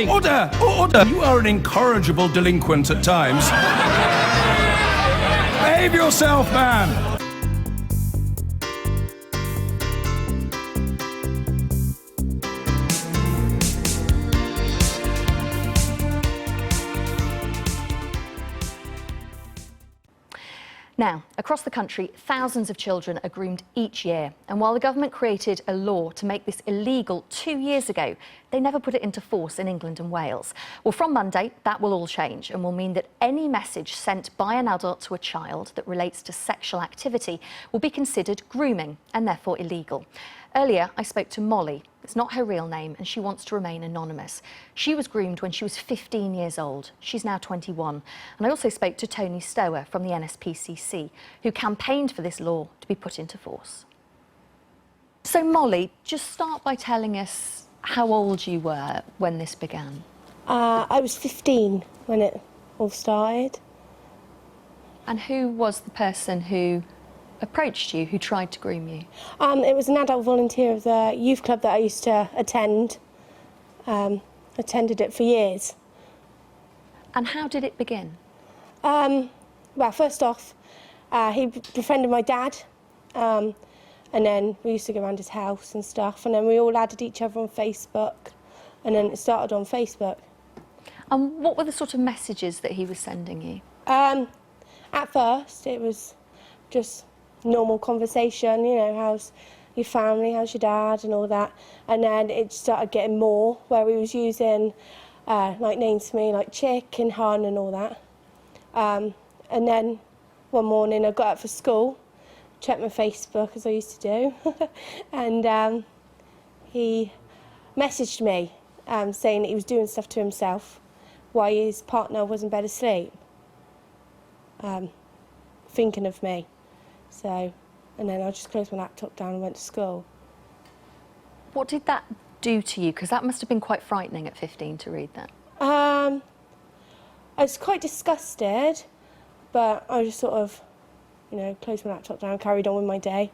Order! Order! You are an incorrigible delinquent at times. Behave yourself, man! Now, across the country, thousands of children are groomed each year. And while the government created a law to make this illegal 2 years ago, they never put it into force in England and Wales. Well, from Monday, that will all change and will mean that any message sent by an adult to a child that relates to sexual activity will be considered grooming and therefore illegal. Earlier, I spoke to Molly. It's not her real name and she wants to remain anonymous. She was groomed when she was 15 years old. She's now 21. And I also spoke to Tony Stower from the NSPCC, who campaigned for this law to be put into force. So Molly, just start by telling us how old you were when this began. I was 15 when it all started. And who was the person who approached you, who tried to groom you? It was an adult volunteer of the youth club that I used to attend. Attended it for years. And how did it begin? Well, first off, he befriended my dad, and then we used to go around his house and stuff, and then we all added each other on Facebook, and then it started on Facebook. And what were the sort of messages that he was sending you? At first, it was just normal conversation, you know, how's your family, how's your dad and all that, and then it started getting more where he was using like names for me like Chick and Hun and all that, and then one morning I got up for school, checked my Facebook as I used to do, and he messaged me saying that he was doing stuff to himself while his partner was in bed asleep, thinking of me. So, and then I just closed my laptop down and went to school. What did that do to you? Because that must have been quite frightening at 15 to read that. I was quite disgusted, but I just sort of, you know, closed my laptop down, carried on with my day,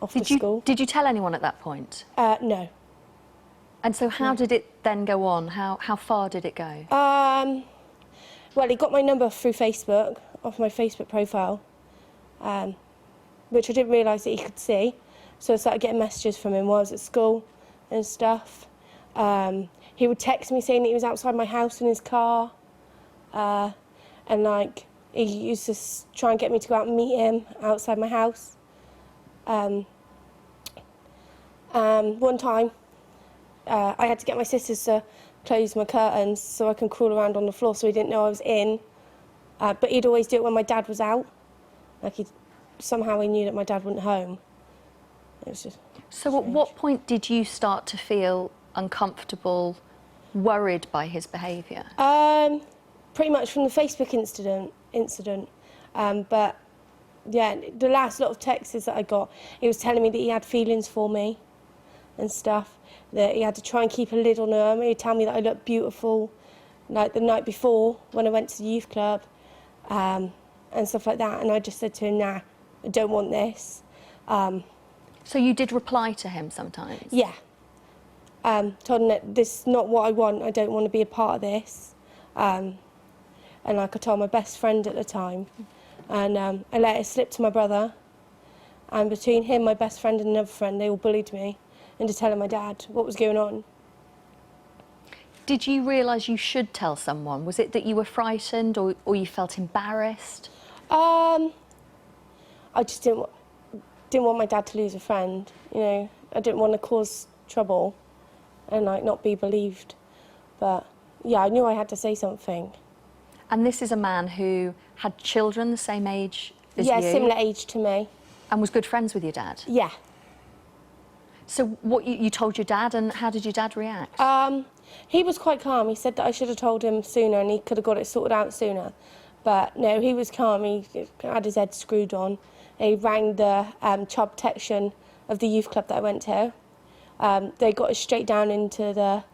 off to school. Did you tell anyone at that point? No. And so how did it then go on? How far did it go? Well, he got my number through Facebook, off my Facebook profile. Which I didn't realise that he could see. So I started getting messages from him while I was at school and stuff. He would text me saying that he was outside my house in his car. And like, he used to try and get me to go out and meet him outside my house. One time, I had to get my sisters to close my curtains so I can crawl around on the floor so he didn't know I was in. But he'd always do it when my dad was out. Like somehow he knew that my dad wasn't home. It was just So strange. at what point did you start to feel uncomfortable, worried by his behaviour? Pretty much from the Facebook incident. But yeah, the last lot of texts that I got, he was telling me that he had feelings for me and stuff, that he had to try and keep a lid on them. He'd tell me that I looked beautiful, like the night before when I went to the youth club. And stuff like that, and I just said to him, nah, I don't want this. So you did reply to him sometimes? Yeah. Told him that this is not what I want, I don't want to be a part of this. And like I told my best friend at the time, and I let it slip to my brother, and between him, my best friend and another friend, they all bullied me into telling my dad what was going on. Did you realise you should tell someone? Was it that you were frightened or you felt embarrassed? I just didn't want my dad to lose a friend, you know. I didn't want to cause trouble and like not be believed. But yeah, I knew I had to say something. And this is a man who had children the same age as you? Yeah, similar age to me. And was good friends with your dad? Yeah. So what you told your dad, and how did your dad react? He was quite calm. He said that I should have told him sooner and he could have got it sorted out sooner. But no, he was calm. He had his head screwed on. He rang the child protection of the youth club that I went to. They got us straight down into the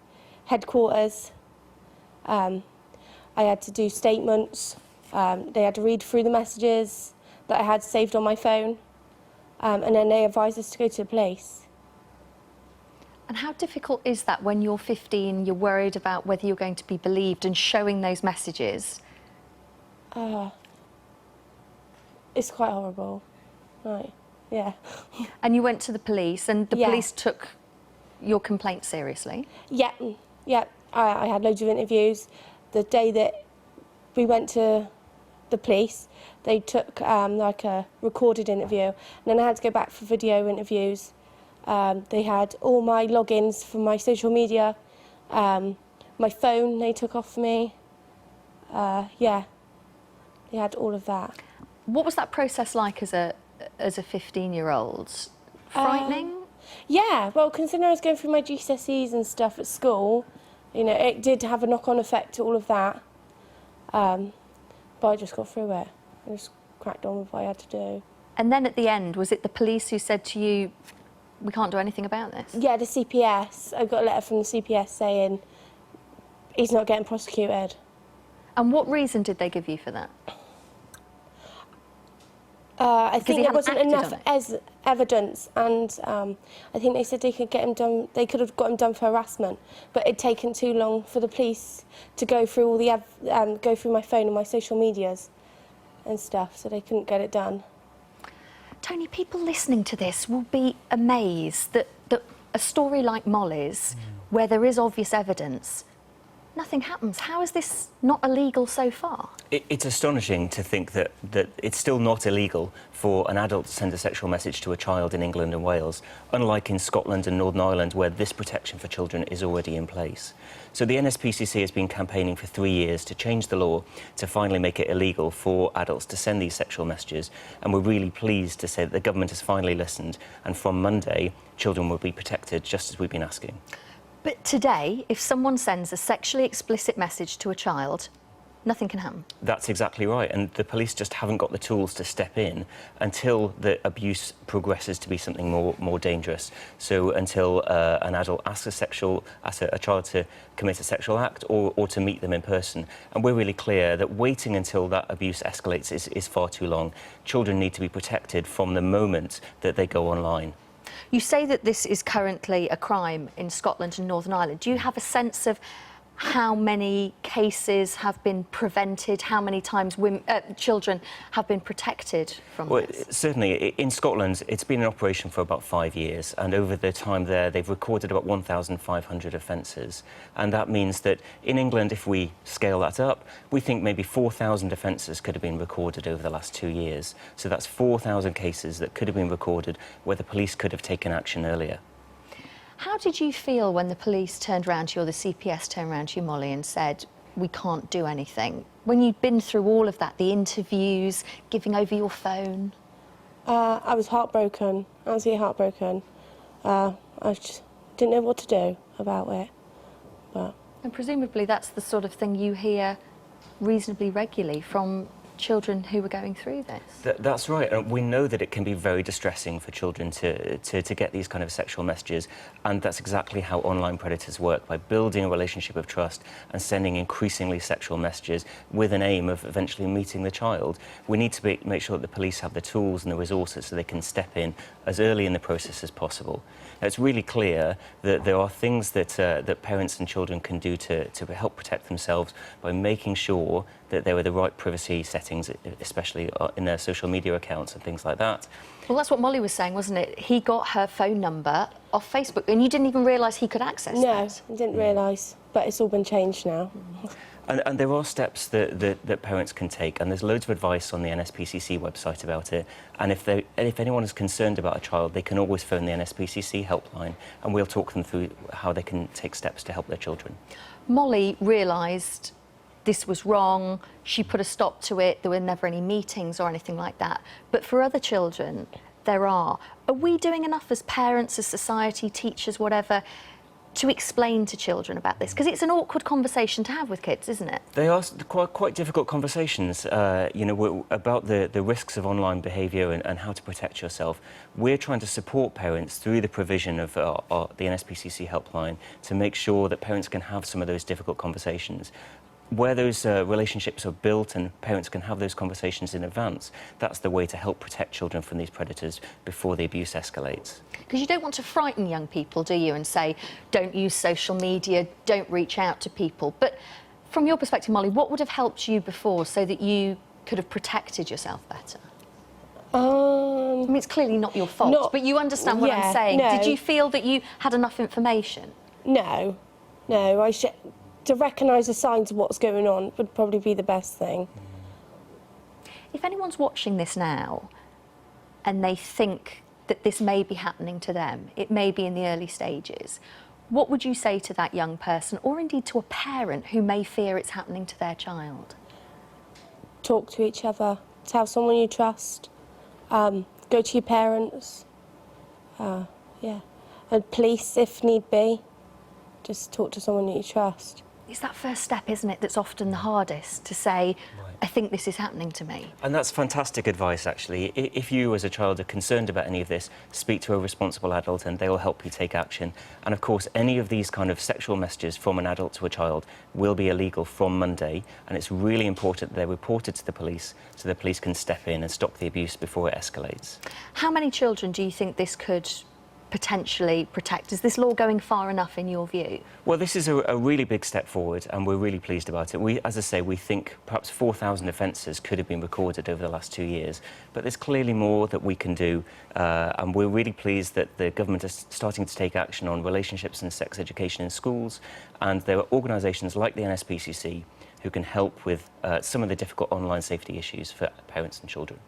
headquarters. I had to do statements. They had to read through the messages that I had saved on my phone. And then they advised us to go to the police. And how difficult is that when you're 15, you're worried about whether you're going to be believed and showing those messages? It's quite horrible. Right, yeah. And you went to the police, and the Yeah. police took your complaint seriously? Yeah, yeah. I had loads of interviews. The day that we went to the police, they took like a recorded interview, and then I had to go back for video interviews. They had all my logins from my social media, my phone they took off me. Yeah, they had all of that. What was that process like as a 15-year-old? Frightening? Yeah, well, considering I was going through my GCSEs and stuff at school, you know, it did have a knock-on effect to all of that. But I just got through it. I just cracked on with what I had to do. And then at the end, was it the police who said to you, we can't do anything about this? Yeah, the CPS. I got a letter from the CPS saying he's not getting prosecuted. And what reason did they give you for that? I Because he think there hadn't wasn't acted enough on it. evidence, and I think they said they could get him done. They could have got him done for harassment, but it'd taken too long for the police to go through all the go through my phone and my social medias and stuff, so they couldn't get it done. Tony, people listening to this will be amazed that a story like Molly's, where there is obvious evidence, nothing happens. How is this not illegal so far? It's astonishing to think that it's still not illegal for an adult to send a sexual message to a child in England and Wales, unlike in Scotland and Northern Ireland, where this protection for children is already in place. So the NSPCC has been campaigning for 3 years to change the law to finally make it illegal for adults to send these sexual messages, and we're really pleased to say that the government has finally listened, and from Monday, children will be protected just as we've been asking. But today, if someone sends a sexually explicit message to a child, nothing can happen. That's exactly right, and the police just haven't got the tools to step in until the abuse progresses to be something more dangerous. So until an adult asks a child to commit a sexual act or to meet them in person. And we're really clear that waiting until that abuse escalates is far too long. Children need to be protected from the moment that they go online. You say that this is currently a crime in Scotland and Northern Ireland. Do you have a sense of how many cases have been prevented, how many times children have been protected from this? Certainly, in Scotland, it's been in operation for about 5 years, and over the time there, they've recorded about 1,500 offences. And that means that in England, if we scale that up, we think maybe 4,000 offences could have been recorded over the last 2 years. So that's 4,000 cases that could have been recorded where the police could have taken action earlier. How did you feel when the police turned around to you, or the CPS turned around to you, Molly, and said, we can't do anything? When you'd been through all of that, the interviews, giving over your phone? I was heartbroken, absolutely heartbroken. I just didn't know what to do about it. But And presumably that's the sort of thing you hear reasonably regularly from children who were going through this. That's right, and we know that it can be very distressing for children to get these kind of sexual messages, and that's exactly how online predators work, by building a relationship of trust and sending increasingly sexual messages with an aim of eventually meeting the child. We need to make sure that the police have the tools and the resources so they can step in as early in the process as possible. Now, it's really clear that there are things that parents and children can do to help protect themselves by making sure that there are the right privacy settings, especially in their social media accounts and things like that. Well, that's what Molly was saying, wasn't it? He got her phone number off Facebook, and you didn't even realise he could access no, that. I didn't realise, but it's all been changed now. And there are steps that parents can take, and there's loads of advice on the NSPCC website about it. And if anyone is concerned about a child, they can always phone the NSPCC helpline, and we'll talk them through how they can take steps to help their children. Molly realised this was wrong, she put a stop to it, there were never any meetings or anything like that. But for other children, there are. Are we doing enough as parents, as society, teachers, whatever, to explain to children about this? Because it's an awkward conversation to have with kids, isn't it? They are quite difficult conversations, you know, about the risks of online behaviour and how to protect yourself. We're trying to support parents through the provision of the NSPCC helpline to make sure that parents can have some of those difficult conversations. where those relationships are built and parents can have those conversations in advance, that's the way to help protect children from these predators before the abuse escalates. Because you don't want to frighten young people, do you, and say, don't use social media, don't reach out to people. But from your perspective, Molly, what would have helped you before so that you could have protected yourself better? I mean, it's clearly not your fault, but you understand what I'm saying. No. Did you feel that you had enough information? No, to recognise the signs of what's going on would probably be the best thing. If anyone's watching this now and they think that this may be happening to them, it may be in the early stages, what would you say to that young person, or indeed to a parent who may fear it's happening to their child? Talk to each other, tell someone you trust, go to your parents, and police if need be. Just talk to someone that you trust. It's that first step, isn't it, that's often the hardest, to say, I think this is happening to me. And that's fantastic advice, actually. If you as a child are concerned about any of this, speak to a responsible adult and they will help you take action. And of course, any of these kind of sexual messages from an adult to a child will be illegal from Monday, and it's really important that they're reported to the police so the police can step in and stop the abuse before it escalates. How many children do you think this could potentially protect? Is this law going far enough in your view? Well, this is a really big step forward and we're really pleased about it. As I say, we think perhaps 4,000 offences could have been recorded over the last 2 years, but there's clearly more that we can do, and we're really pleased that the government is starting to take action on relationships and sex education in schools, and there are organisations like the NSPCC who can help with some of the difficult online safety issues for parents and children.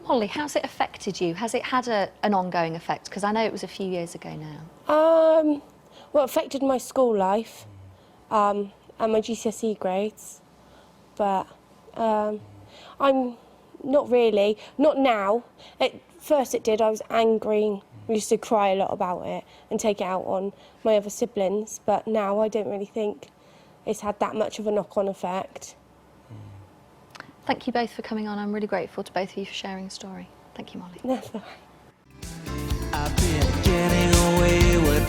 Molly, how's it affected you? Has it had an ongoing effect? Because I know it was a few years ago now. Well, it affected my school life and my GCSE grades, but I'm not really, not now. At first it did, I was angry, I used to cry a lot about it and take it out on my other siblings, but now I don't really think it's had that much of a knock-on effect. Thank you both for coming on. I'm really grateful to both of you for sharing a story. Thank you, Molly. That's all right. I've been getting away with